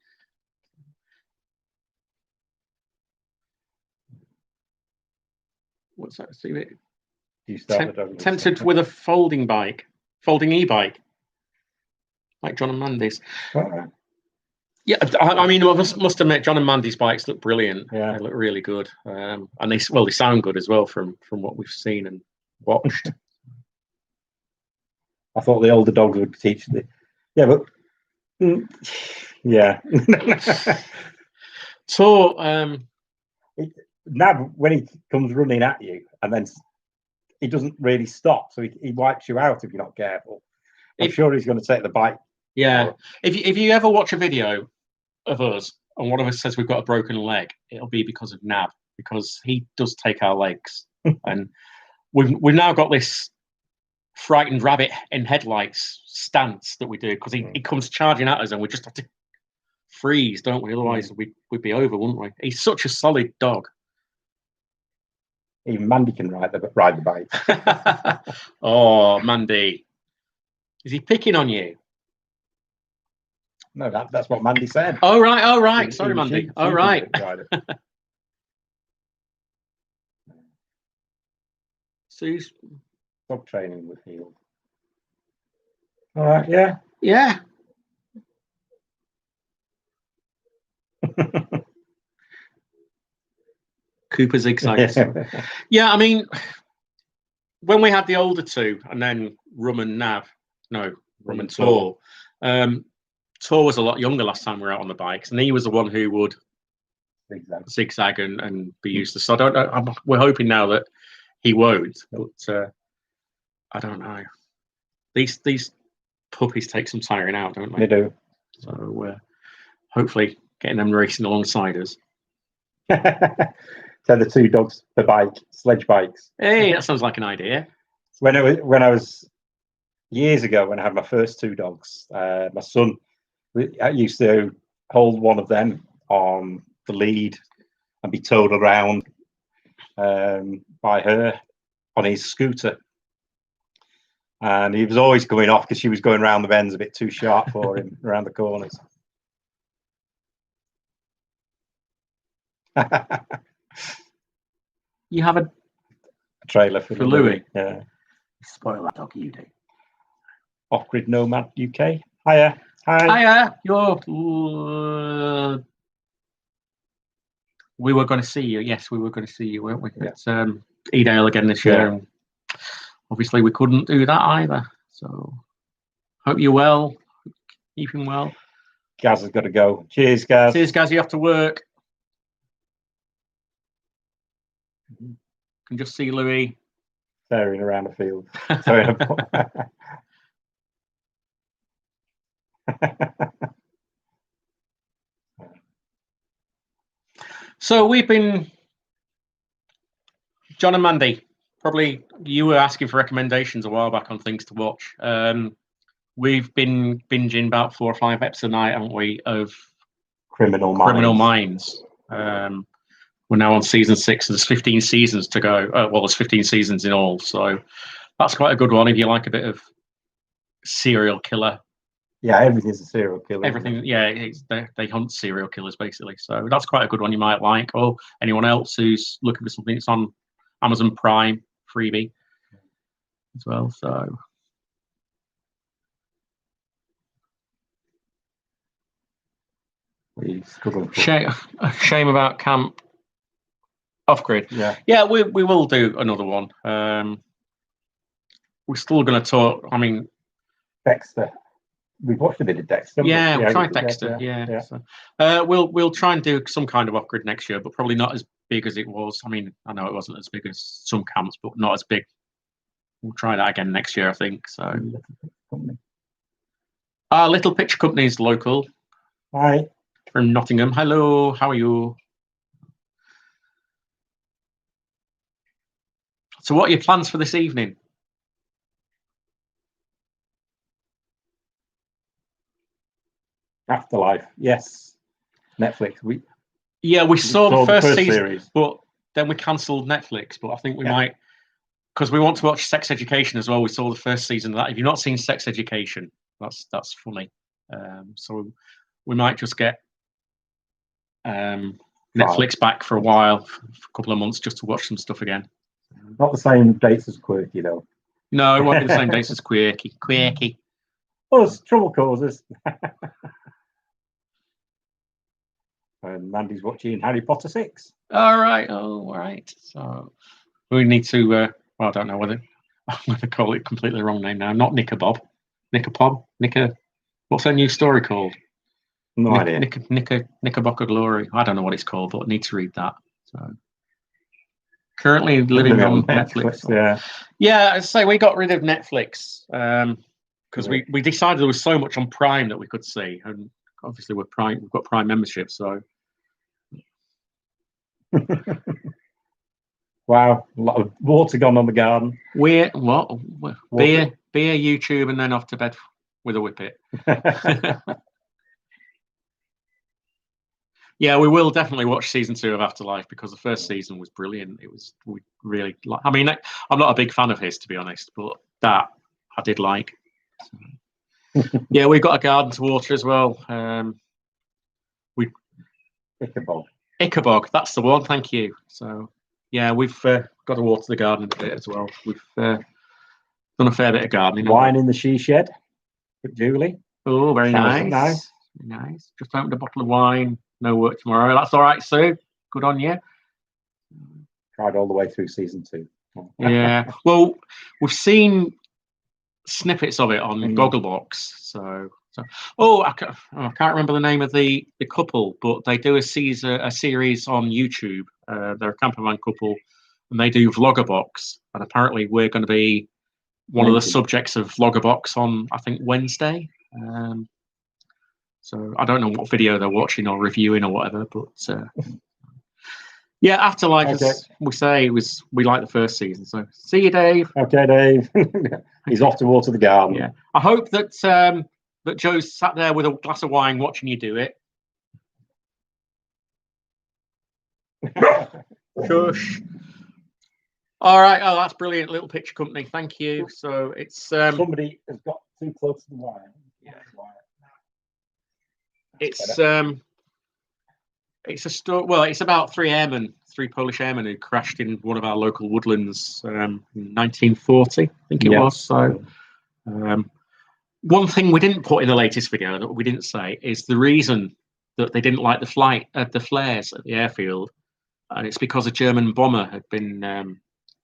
What's that? See it? You start the dog tempted with a folding e-bike, like John and Mandy's. Right. Yeah, I mean, I must admit, John and Mandy's bikes look brilliant. Yeah, they look really good, and they sound good as well from what we've seen and watched. I thought the older dogs would teach the. Yeah, but yeah. So Nab, when he comes running at you, and then he doesn't really stop, so he wipes you out if you're not careful. I'm sure he's going to take the bike. Yeah, if you ever watch a video of us and one of us says we've got a broken leg, it'll be because of Nab, because he does take our legs, and we've now got this frightened rabbit in headlights stance that we do, because he comes charging at us and we just have to freeze, don't we? Otherwise we'd be over, wouldn't we? He's such a solid dog. Even Mandy can ride the bike. Oh, Mandy. Is he picking on you? No, that's what Mandy said. Oh, right. Sorry, Mandy. Oh, right. Sue's dog training with Field. All right, yeah. Yeah. Cooper zigzags. Yeah, I mean, when we had the older two, and then Rum and Tor. Tor was a lot younger last time we were out on the bikes, and he was the one who would zigzag and be useless. So I don't know. We're hoping now that he won't, but I don't know. These puppies take some tiring out, don't they? They do. So hopefully getting them racing alongside us. So the 2 dogs per bike, sledge bikes. Hey, that sounds like an idea. When I was years ago, when I had my first 2 dogs, my son, I used to hold one of them on the lead and be towed around by her on his scooter. And he was always going off because she was going around the bends a bit too sharp for him, around the corners. You have a trailer for Louis. Yeah. Spoil that dog, you do. Off-Grid Nomad UK. Hiya. Hi. Hiya. We were going to see you. Yes, we were going to see you, weren't we? Yeah. At Edale again this year. Yeah. And obviously, we couldn't do that either. So, hope you're well. Keeping well. Gaz has got to go. Cheers, Gaz. Cheers, Gaz. You have to work. Can just see Louis staring around the field. So we've been, John and Mandy, probably you were asking for recommendations a while back on things to watch. We've been binging about 4 or 5 episodes a night, haven't we, of Criminal Minds. We're now on season 6. There's 15 seasons to go. Well, there's 15 seasons in all, so that's quite a good one if you like a bit of serial killer. Yeah, everything's a serial killer. Everything, yeah, they hunt serial killers basically. So that's quite a good one you might like. Or anyone else who's looking for something that's on Amazon Prime freebie as well. So shame about Camp Off-Grid. Yeah, we will do another one. We're still going to talk. I mean, Dexter. We've watched a bit of Dexter. Yeah, we'll try Dexter. Yeah. So, we'll try and do some kind of Off-Grid next year, but probably not as big as it was. I mean, I know it wasn't as big as some camps, but not as big. We'll try that again next year, I think. So, our Little Picture Company is local. Hi. From Nottingham. Hello, how are you? So, what are your plans for this evening? Afterlife, yes. Netflix. We saw the first season, series, but then we cancelled Netflix. But I think we might, because we want to watch Sex Education as well. We saw the first season of that. If you've not seen Sex Education, that's funny. So we might just get Netflix back for a while, for a couple of months, just to watch some stuff again. Not the same dates as Quirky, though. No, it won't be the same dates as Quirky. Oh, it's Trouble Causes. And Mandy's watching Harry Potter 6. All right. So we need to. Well, I don't know whether I'm going to call it completely the wrong name now. Not Knickerbob. What's that new story called? No idea. Knickerbocker Glory. I don't know what it's called, but I need to read that. So currently living on Netflix. Yeah. I say we got rid of Netflix because we decided there was so much on Prime that we could see, and obviously we've got Prime membership, so. Wow, a lot of water gone on the garden. Beer, YouTube, and then off to bed with a whippet. Yeah, we will definitely watch season 2 of Afterlife because the first season was brilliant. We really like. I mean, I'm not a big fan of his, to be honest, but that I did like. Yeah, we've got a garden to water as well. Ichabog, that's the one. Thank you. So, yeah, we've got to water the garden a bit as well. We've done a fair bit of gardening. Wine in the she shed with Julie. Oh, very nice. Nice. Just opened a bottle of wine. No work tomorrow. That's all right, Sue. Good on you. Tried all the way through season 2. Yeah. Well, we've seen snippets of it on Gogglebox. So I can't remember the name of the couple, but they do a series on YouTube. They're a campervan couple, and they do Vloggerbox. And apparently, we're going to be one of the subjects of Vloggerbox on, I think, Wednesday. So I don't know what video they're watching or reviewing or whatever, but yeah, Afterlife, as we say, we like the first season. So see you, Dave. Okay, Dave. He's off to water the garden. Yeah, I hope that that Joe's sat there with a glass of wine watching you do it. Shush. All right. Oh, that's brilliant. Little Picture Company. Thank you. So it's somebody has got too close to the wire. Yeah. It's a story. Well, it's about 3 Polish airmen who crashed in one of our local woodlands in 1940, I think it was. So One thing we didn't put in the latest video that we didn't say is the reason that they didn't like the flares at the airfield, and it's because a German bomber had been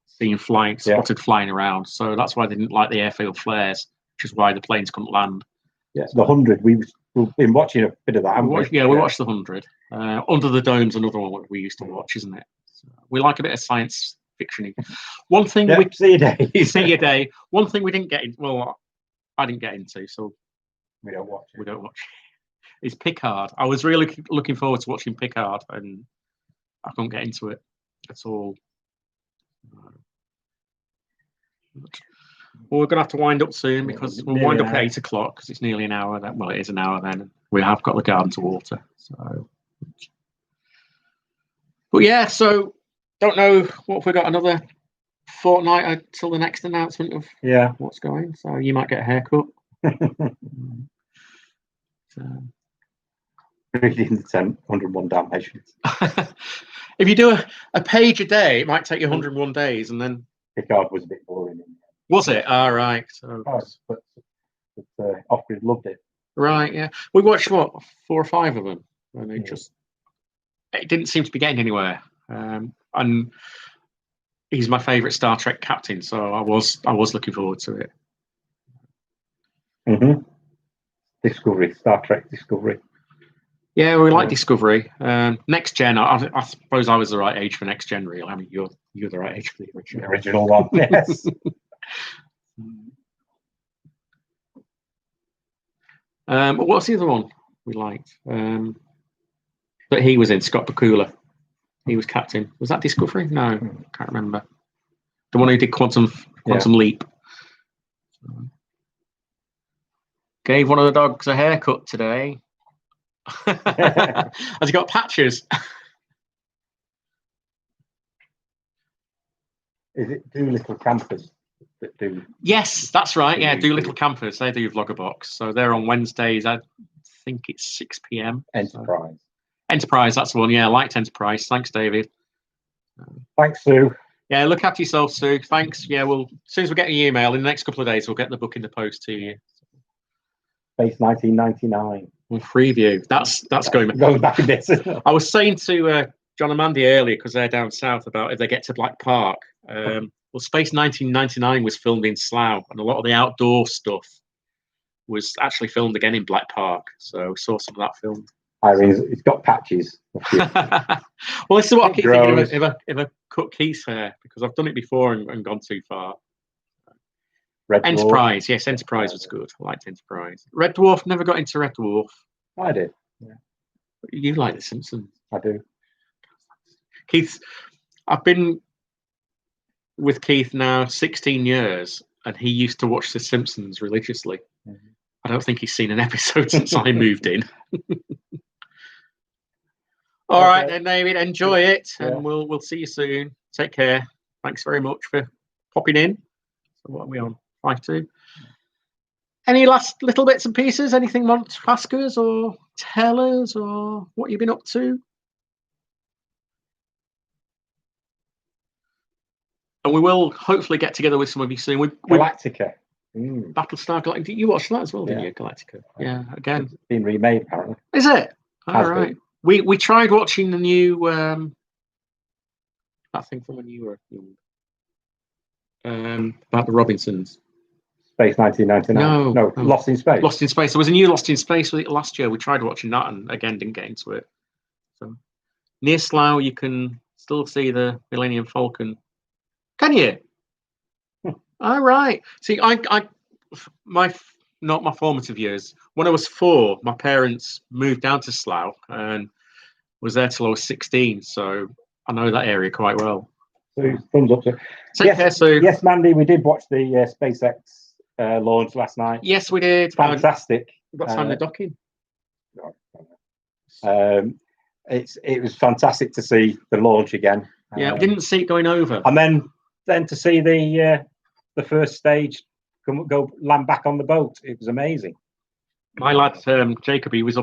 seen spotted flying around. So that's why they didn't like the airfield flares, which is why the planes couldn't land. Yes, the 100. We've been watching a bit of that. We watched the 100. Under the Dome's another one we used to watch, isn't it? So we like a bit of science fiction. One thing we see a day. One thing we didn't get in. Well, I didn't get into, so we don't watch. We don't watch. It's Picard. I was really looking forward to watching Picard, and I couldn't get into it at all. Well, we're gonna have to wind up soon because we'll wind up at 8 o'clock because it's nearly an hour. Well, it is an hour then. We have got the garden to water. So, but yeah, so don't know what if we got another fortnight until the next announcement of what's going. So you might get a haircut. Reading the 101 Dalmatians. If you do a page a day, it might take you 101 days, and then Picard was a bit boring. Was it? All right. So, but Offred loved it. Right. Yeah. We watched 4 or 5 of them, and it didn't seem to be getting anywhere. And he's my favourite Star Trek captain, so I was looking forward to it. Mm-hmm. Discovery, Star Trek Discovery. Yeah, we like Discovery. Next Gen, I suppose I was the right age for Next Gen. Really, I mean, you're the right age for the original one. Yes. What's the other one we liked? That he was in, Scott Bakula. He was captain. Was that Discovery? No, can't remember. The one who did Quantum Leap. Gave one of the dogs a haircut today. Has he got patches? Is it Doolittle Campers that do? Yes, that's right. Yeah, Doolittle Campers. They do Vloggerbox. So they're on Wednesdays. I think it's 6 p.m. Enterprise. Enterprise, that's the one. Yeah, I liked Enterprise. Thanks, David. Thanks, Sue. Yeah, look after yourself, Sue. Thanks. Yeah, as soon as we get your email in the next couple of days, we'll get the book in the post to you. Space 1999. With Freeview. That's going back a bit. I was saying to John and Mandy earlier, because they're down south, about if they get to Black Park. Well, Space 1999 was filmed in Slough, and a lot of the outdoor stuff was actually filmed again in Black Park. So we saw some of that film. It's got patches. Well, this is what I keep thinking if I cut Keith's hair, because I've done it before and gone too far. Enterprise, yes, Enterprise was good. I liked Enterprise. Red Dwarf, never got into Red Dwarf. I did. Yeah. You like The Simpsons? I do. Keith, I've been with Keith now 16 years, and he used to watch The Simpsons religiously. Mm-hmm. I don't think he's seen an episode since I moved in. All right, then, David, enjoy it, and we'll see you soon. Take care. Thanks very much for popping in. So what are we on? 5-2. Any last little bits and pieces? Anything you want to ask us or tell us, or what you've been up to? And we will hopefully get together with some of you soon. Galactica. Battlestar Galactica. You watched that as well, didn't you? Galactica. Yeah, again. It's been remade, apparently. Is it? All right. We tried watching the new that thing from when you were young. About the Robinsons. Space 1999. No, Lost in Space. Lost in Space. There was a new Lost in Space last year. We tried watching that and again didn't get into it. So near Slough, you can still see the Millennium Falcon. Can you? All right. See, not my formative years. When I was 4, my parents moved down to Slough and was there till I was 16. So I know that area quite well. So thumbs up. Take care, Sue. Yes, Mandy, we did watch the SpaceX launch last night. Yes, we did. Fantastic. What time they're docking? It was fantastic to see the launch again. Yeah, we didn't see it going over. And then to see the first stage go land back on the boat, it was amazing. My lad Jacob, he was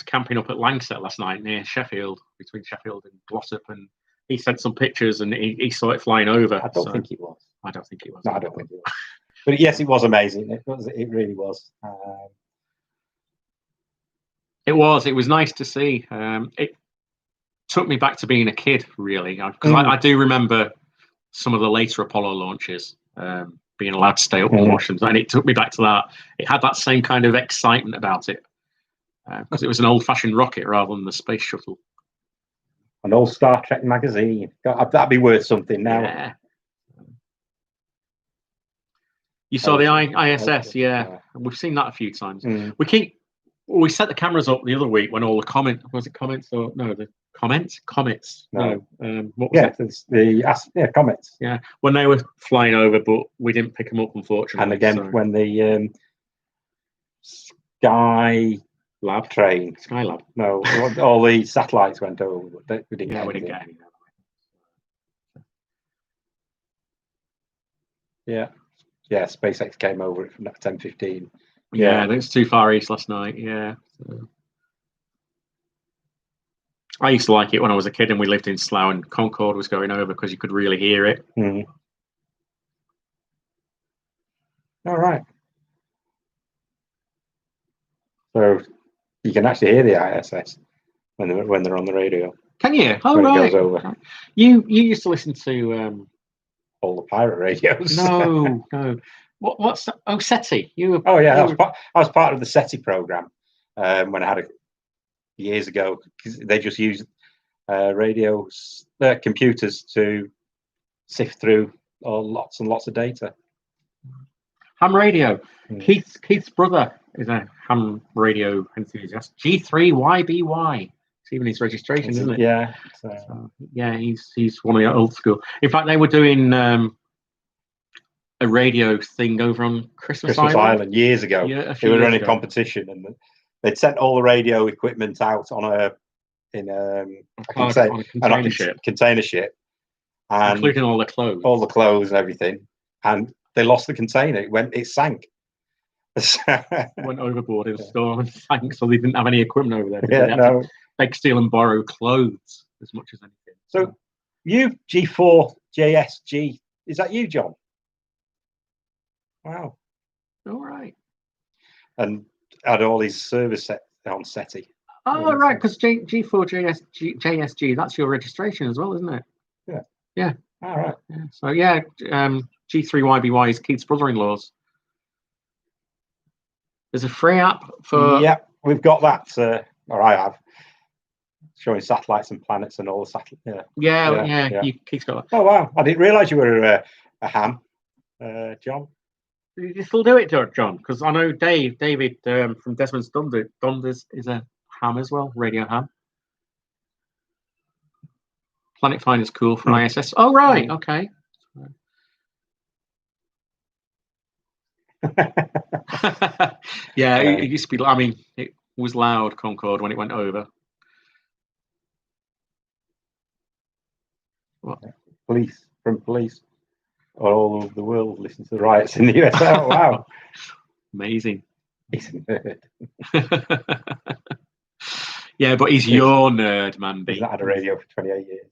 camping up at Langset last night near Sheffield, between Sheffield and Glossop, and he sent some pictures and he saw it flying over. I don't think it was. I don't think it was. No, I don't think it was. But yes, it was amazing. It really was. It was nice to see. It took me back to being a kid, really, because I do remember some of the later Apollo launches, being allowed to stay up and watch them, and it took me back to that. It had that same kind of excitement about it, because it was an old-fashioned rocket rather than the space shuttle. An old Star Trek magazine. That'd be worth something now. Yeah. You saw the ISS, yeah. We've seen that a few times. We set the cameras up the other week when all the comments. The comets. No. What was it? Comets. Yeah, when they were flying over, but we didn't pick them up, unfortunately. And again, when the Skylab. No, all the satellites went over, but we didn't get any. Yeah. Yeah, SpaceX came over from that 10:15. Yeah, it was too far east last night. Yeah. I used to like it when I was a kid and we lived in Slough and Concorde was going over because you could really hear it. All right. So you can actually hear the ISS when they're on the radio. Can you? Oh, when right. It goes over. You used to listen to all the pirate radios. No. What's that? Oh, SETI. I was part of the SETI program when I had years ago, because they just used computers to sift through lots and lots of data. Ham radio. Keith's brother is a ham radio enthusiast. G3YBY. It's even his registration, isn't it? Yeah. So, yeah, he's one of the old school. In fact, they were doing a radio thing over on Christmas Island years ago. Yeah, they were running a competition, and they'd sent all the radio equipment out on a container ship, and including all the clothes and everything. And they lost the container. It sank. Went overboard in a storm and sank, so they didn't have any equipment over there. Yeah, they had to beg, steal, and borrow clothes as much as anything. So, you G4JSG, is that you, John? Wow. All right. And had all these servers set on SETI. Oh, right, because G4JSG, that's your registration as well, isn't it? Yeah. Yeah. All right. Yeah. So, yeah, G3YBY is Keith's brother-in-law's. There's a free app for... Yeah, we've got that, or I have, showing satellites and planets and all the satellites. Yeah. Keith's got that. Oh, wow. I didn't realise you were a ham, John. You still do it, John? Because I know David from Desmond's Dunders is a ham as well, radio ham. Planet Finder's cool for ISS. Oh, right, okay. Yeah, it used to be. I mean, it was loud, Concorde, when it went over. What? Police all over the world listen to the riots in the US. Oh, wow. Amazing. He's a nerd. Yeah, but he's your nerd, Mandy. He's not had a radio for 28 years.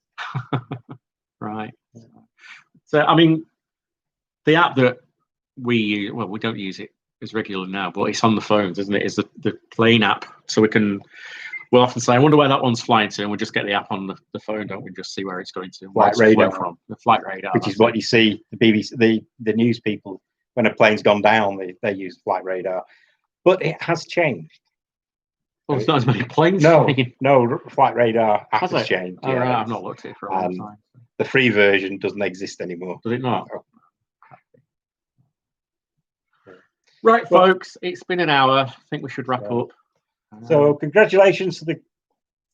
Right. So, I mean, the app that we use, well, we don't use it as regularly now, but it's on the phones, isn't it? It's the plane app. So we'll often say, I wonder where that one's flying to, and we just get the app on the phone, don't we? Just see where it's going to. Flight radar. From. The flight radar. Which is what you see, the BBC, the news people, when a plane's gone down, they use flight radar. But it has changed. Well, there's not as many planes. No, flight radar has changed. Oh, right, I've not looked at it for a long time. The free version doesn't exist anymore. Does it not? No. Right, folks, it's been an hour. I think we should wrap up. So, congratulations to the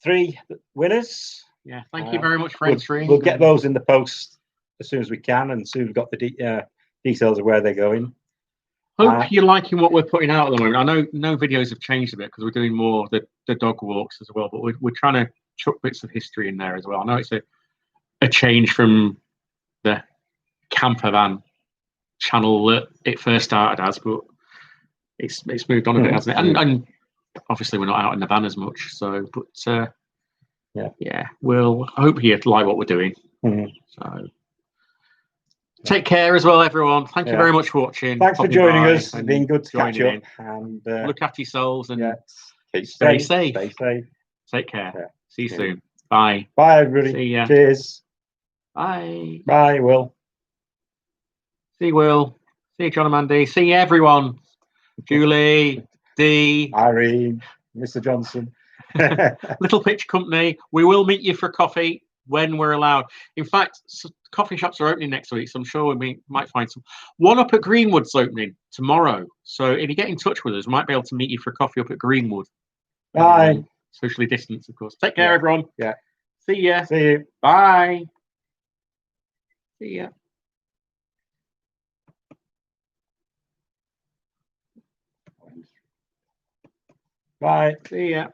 3 winners. Yeah, thank you very much for entering. We'll get those in the post as soon as we can, and soon we've got the details of where they're going. Hope you're liking what we're putting out at the moment. I know no videos have changed a bit because we're doing more the dog walks as well, but we're trying to chuck bits of history in there as well. I know it's a change from the camper van channel that it first started as, but it's moved on a bit, hasn't it? And obviously we're not out in the van as much, so yeah, we'll hope you like what we're doing. So Take care as well, everyone. Thank you very much for watching. Thanks for Popping joining by us. It's and been good to catch joining up. And look after yourselves and stay safe. Stay safe. Take care. Yeah. See you soon. Bye. Bye, everybody. See ya. Cheers. Bye. Bye, Will. See you, Will. See you, John and Mandy. See you, everyone. Julie, Dee, Irene, Mr. Johnson. Little Pitch Company. We will meet you for coffee when we're allowed. In fact, coffee shops are opening next week, so I'm sure we might find some. One up at Greenwood's opening tomorrow. So if you get in touch with us, we might be able to meet you for a coffee up at Greenwood. Bye. Socially distanced, of course. Take care, everyone. Yeah. See ya. See you. Bye. See ya. Bye. See ya.